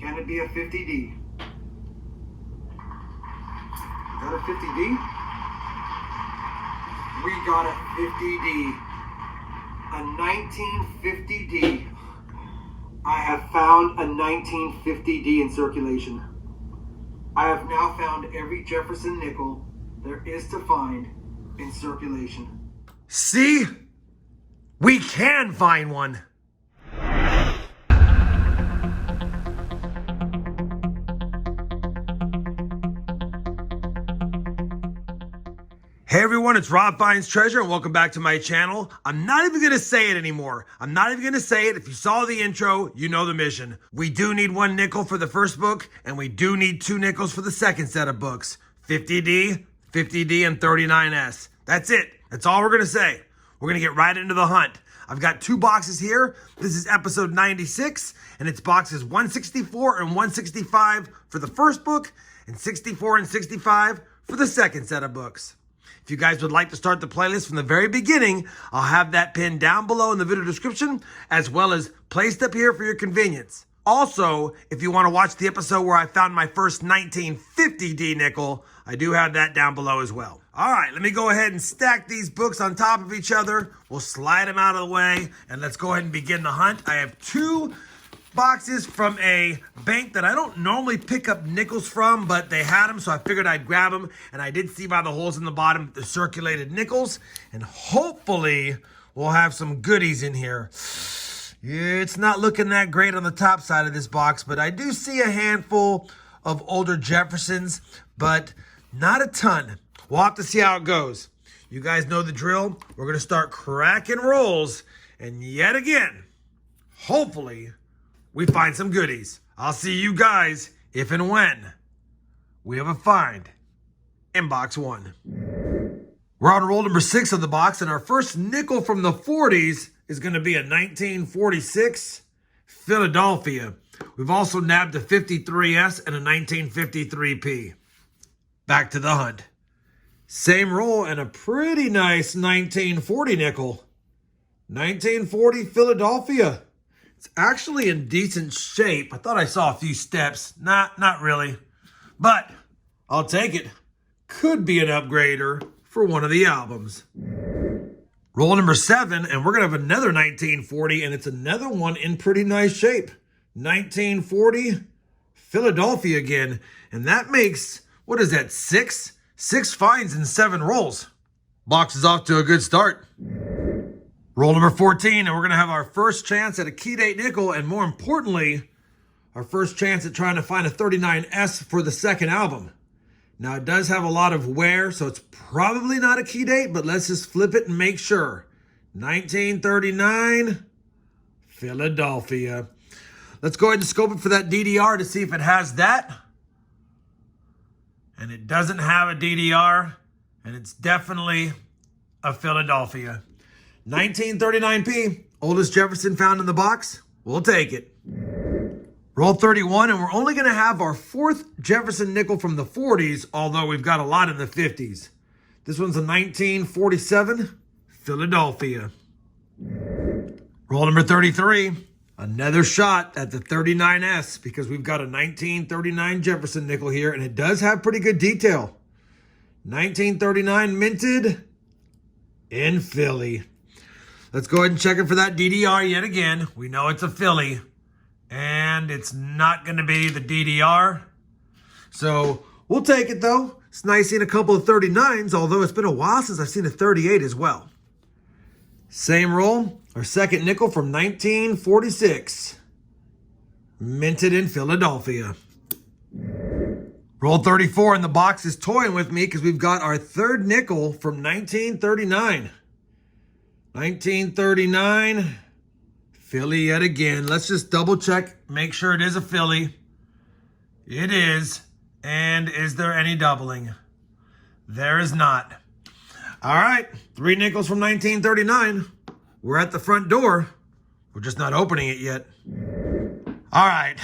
Can it be a 50D? Is that a 50D? We got a 50D. A 1950D. I have found a 1950D in circulation. I have now found every Jefferson nickel there is to find in circulation. See? We can find one. Hey everyone, it's RobFindsTreasure and welcome back to my channel. I'm not even gonna say it anymore. I'm not even gonna say it. If you saw the intro, you know the mission. We do need 1 nickel for the first book, and we do need 2 nickels for the second set of books. 50D, 50D, and 39S. That's it. That's all we're gonna say. We're gonna get right into the hunt. I've got 2 boxes here. This is episode 96, and it's boxes 164 and 165 for the first book, and 64 and 65 for the second set of books. If you guys would like to start the playlist from the very beginning, I'll have that pinned down below in the video description, as well as placed up here for your convenience. Also, if you want to watch the episode where I found my first 1950D nickel, I do have that down below as well. All right, let me go ahead and stack these books on top of each other. We'll slide them out of the way, and let's go ahead and begin the hunt. I have 2 boxes from a bank that I don't normally pick up nickels from, but they had them, so I figured I'd grab them. And I did see by the holes in the bottom the circulated nickels, and hopefully we'll have some goodies in here. It's not looking that great on the top side of this box, but I do see a handful of older Jeffersons, but not a ton. We'll have to see how it goes. You guys know the drill. We're going to start cracking rolls, and yet again, hopefully, we find some goodies. I'll see you guys if and when we have a find in box 1. We're on roll number 6 of the box, and our first nickel from the 40s is going to be a 1946 Philadelphia. We've also nabbed a 53S and a 1953P. Back to the hunt. Same roll and a pretty nice 1940 nickel. 1940 Philadelphia. It's actually in decent shape. I thought I saw a few steps. Not really. But I'll take it. Could be an upgrader for one of the albums. Roll number 7, and we're going to have another 1940, and it's another one in pretty nice shape. 1940 Philadelphia again. And that makes, what is that, 6? 6 finds in 7 rolls. Box is off to a good start. Roll number 14, and we're going to have our first chance at a key date nickel, and more importantly, our first chance at trying to find a 39S for the second album. Now, it does have a lot of wear, so it's probably not a key date, but let's just flip it and make sure. 1939, Philadelphia. Let's go ahead and scope it for that DDR to see if it has that. And it doesn't have a DDR, and it's definitely a Philadelphia. 1939P, oldest Jefferson found in the box. We'll take it. Roll 31, and we're only going to have our 4th Jefferson nickel from the 40s, although we've got a lot in the 50s. This one's a 1947 Philadelphia. Roll number 33, another shot at the 39S, because we've got a 1939 Jefferson nickel here, and it does have pretty good detail. 1939 minted in Philly. Let's go ahead and check it for that DDR yet again. We know it's a Philly, and it's not going to be the DDR. So we'll take it, though. It's nice seeing a couple of 39s, although it's been a while since I've seen a 38 as well. Same roll, our second nickel from 1946. Minted in Philadelphia. Roll 34, and the box is toying with me because we've got our 3rd nickel from 1939. 1939, Philly yet again. Let's just double check, make sure it is a Philly. It is. And is there any doubling? There is not. All right, 3 nickels from 1939. We're at the front door. We're just not opening it yet. All right,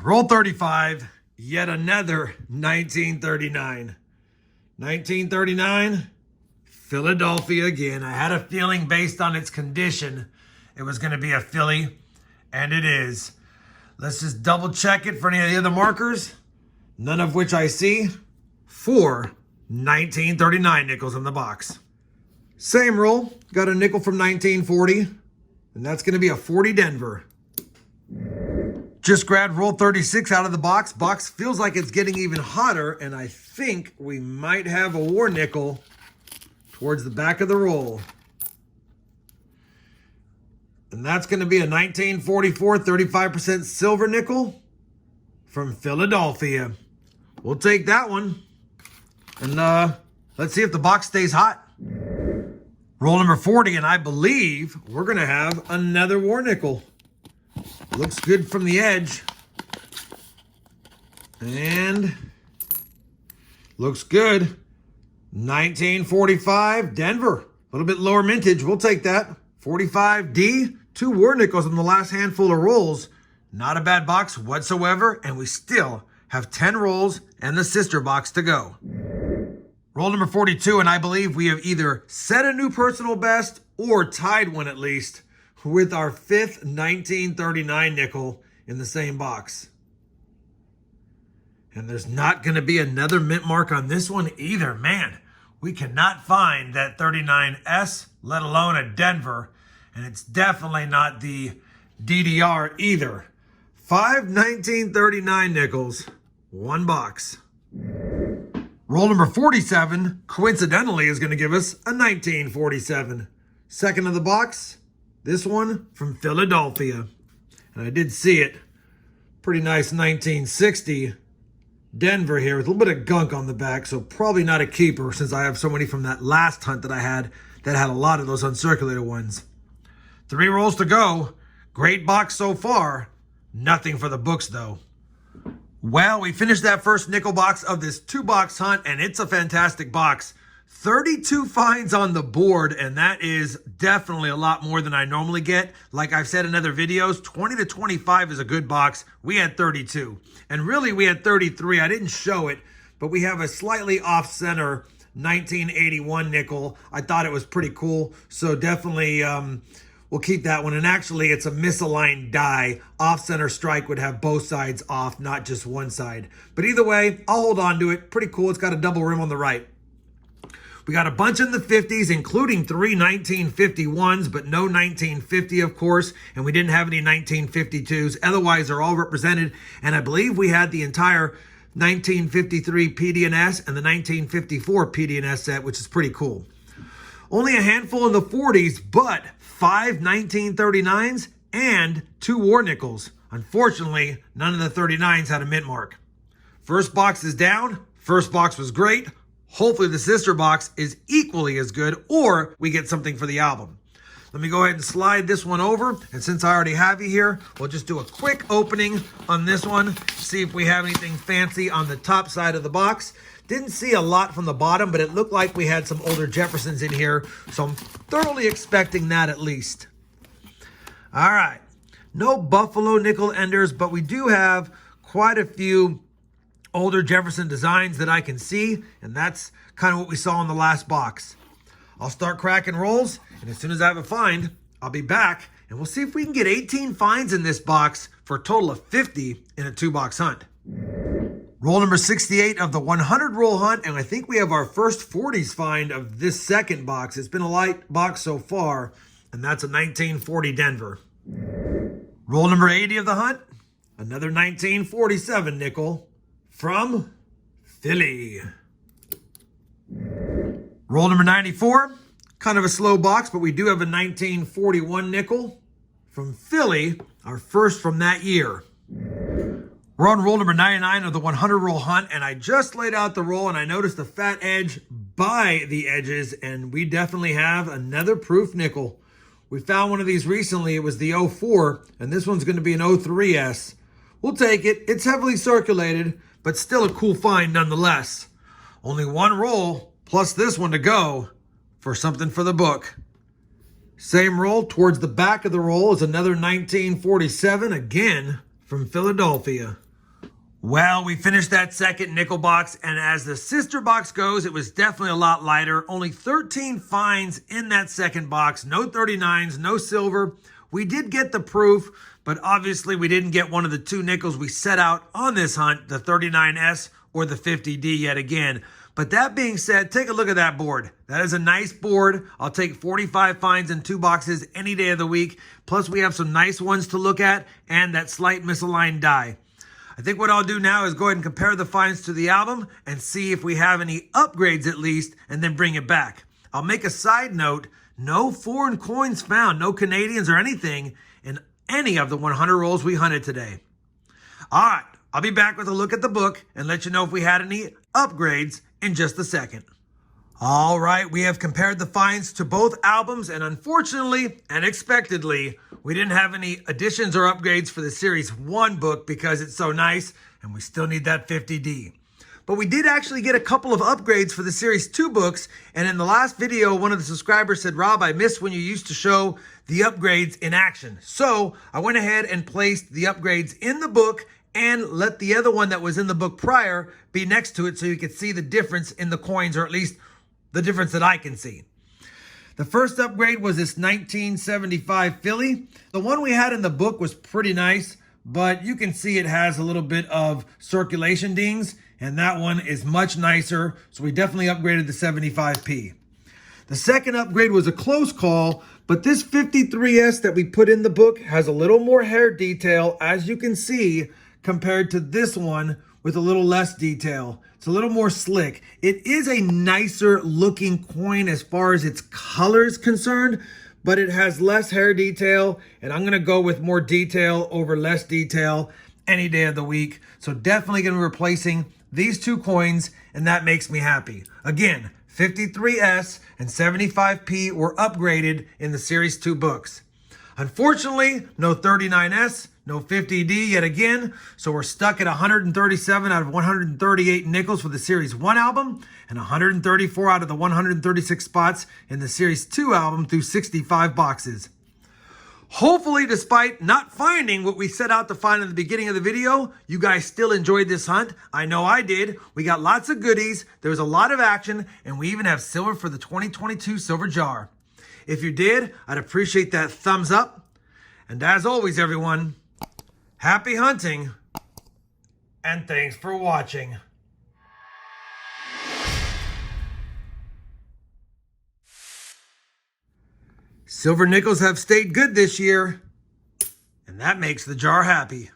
roll 35, yet another 1939. 1939, Philadelphia again. I had a feeling based on its condition it was going to be a Philly, and it is. Let's just double check it for any of the other markers. None of which I see. 4 1939 nickels in the box. Same roll. Got a nickel from 1940. And that's going to be a 40 Denver. Just grabbed roll 36 out of the box. Box feels like it's getting even hotter. And I think we might have a war nickel towards the back of the roll. And that's going to be a 1944 35% silver nickel from Philadelphia. We'll take that one. And let's see if the box stays hot. Roll number 40, and I believe we're going to have another war nickel. Looks good from the edge. And looks good. 1945 Denver. A little bit lower mintage. We'll take that. 45D. 2 war nickels in the last handful of rolls. Not a bad box whatsoever. And we still have 10 rolls and the sister box to go. Roll number 42, and I believe we have either set a new personal best or tied one at least with our 5th 1939 nickel in the same box. And there's not going to be another mint mark on this one either. Man, we cannot find that 39S, let alone a Denver. And it's definitely not the DDR either. 5 1939 nickels, 1 box. Roll number 47, coincidentally, is going to give us a 1947. Second of the box, this one from Philadelphia. And I did see it. Pretty nice 1960 Denver here with a little bit of gunk on the back, so probably not a keeper since I have so many from that last hunt that I had that had a lot of those uncirculated ones. 3 rolls to go. Great box so far. Nothing for the books, though. Well, we finished that first nickel box of this 2-box hunt, and it's a fantastic box. 32 finds on the board, and that is definitely a lot more than I normally get. Like I've said in other videos, 20 to 25 is a good box. We had 32. And really, we had 33. I didn't show it, but we have a slightly off-center 1981 nickel. I thought it was pretty cool, so definitely we'll keep that one. And actually, it's a misaligned die. Off-center strike would have both sides off, not just one side. But either way, I'll hold on to it. Pretty cool. It's got a double rim on the right. We got a bunch in the 50s, including 3 1951s, but no 1950, of course. And we didn't have any 1952s. Otherwise, they're all represented. And I believe we had the entire 1953 PD&S and the 1954 PD&S set, which is pretty cool. Only a handful in the 40s, but 5 1939s and 2 war nickels. Unfortunately, none of the 39s had a mint mark. First box is down. First box was great. Hopefully the sister box is equally as good, or we get something for the album. Let me go ahead and slide this one over. And since I already have you here, we'll just do a quick opening on this one. See if we have anything fancy on the top side of the box. Didn't see a lot from the bottom, but it looked like we had some older Jeffersons in here. So I'm thoroughly expecting that at least. All right. No Buffalo nickel enders, but we do have quite a few older Jefferson designs that I can see. And that's kind of what we saw in the last box. I'll start cracking rolls. And as soon as I have a find, I'll be back. And we'll see if we can get 18 finds in this box for a total of 50 in a 2-box hunt. Roll number 68 of the 100 roll hunt, and I think we have our first 40s find of this second box. It's been a light box so far, and that's a 1940 Denver. Roll number 80 of the hunt, another 1947 nickel from Philly. Roll number 94, kind of a slow box, but we do have a 1941 nickel from Philly, our first from that year. We're on roll number 99 of the 100 roll hunt, and I just laid out the roll and I noticed a fat edge by the edges, and we definitely have another proof nickel. We found one of these recently. It was the 04, and this one's going to be an 03S. We'll take it. It's heavily circulated, but still a cool find nonetheless. Only one roll plus this one to go for something for the book. Same roll towards the back of the roll is another 1947, again from Philadelphia. Well, we finished that second nickel box, and as the sister box goes, it was definitely a lot lighter. Only 13 finds in that second box. No 39s, no silver. We did get the proof, but obviously we didn't get one of the two nickels we set out on this hunt, the 39S or the 50D yet again. But that being said, take a look at that board. That is a nice board. I'll take 45 finds in 2 boxes any day of the week. Plus we have some nice ones to look at and that slight misaligned die. I think what I'll do now is go ahead and compare the finds to the album and see if we have any upgrades at least, and then bring it back. I'll make a side note, no foreign coins found, no Canadians or anything in any of the 100 rolls we hunted today. All right, I'll be back with a look at the book and let you know if we had any upgrades in just a second. All right, we have compared the finds to both albums, and unfortunately and expectedly, we didn't have any additions or upgrades for the Series 1 book because it's so nice and we still need that 50D. But we did actually get a couple of upgrades for the Series 2 books, and in the last video, one of the subscribers said, Rob, I missed when you used to show the upgrades in action. So I went ahead and placed the upgrades in the book and let the other one that was in the book prior be next to it so you could see the difference in the coins, or at least the difference that I can see. The first upgrade was this 1975 Philly. The one we had in the book was pretty nice, but you can see it has a little bit of circulation dings, and that one is much nicer, so we definitely upgraded the 75P. The second upgrade was a close call, but this 53S that we put in the book has a little more hair detail, as you can see, compared to this one with a little less detail. It's a little more slick. It is a nicer looking coin as far as its color is concerned, but it has less hair detail, and I'm gonna go with more detail over less detail any day of the week. So definitely gonna be replacing these two coins, and that makes me happy. Again, 53S and 75P were upgraded in the Series 2 books. Unfortunately, no 39S, no 50D yet again, so we're stuck at 137 out of 138 nickels for the Series 1 album and 134 out of the 136 spots in the Series 2 album through 65 boxes. Hopefully, despite not finding what we set out to find in the beginning of the video, you guys still enjoyed this hunt. I know I did. We got lots of goodies, there was a lot of action, and we even have silver for the 2022 silver jar. If you did, I'd appreciate that thumbs up. And as always, everyone, happy hunting, and thanks for watching. Silver nickels have stayed good this year, and that makes the jar happy.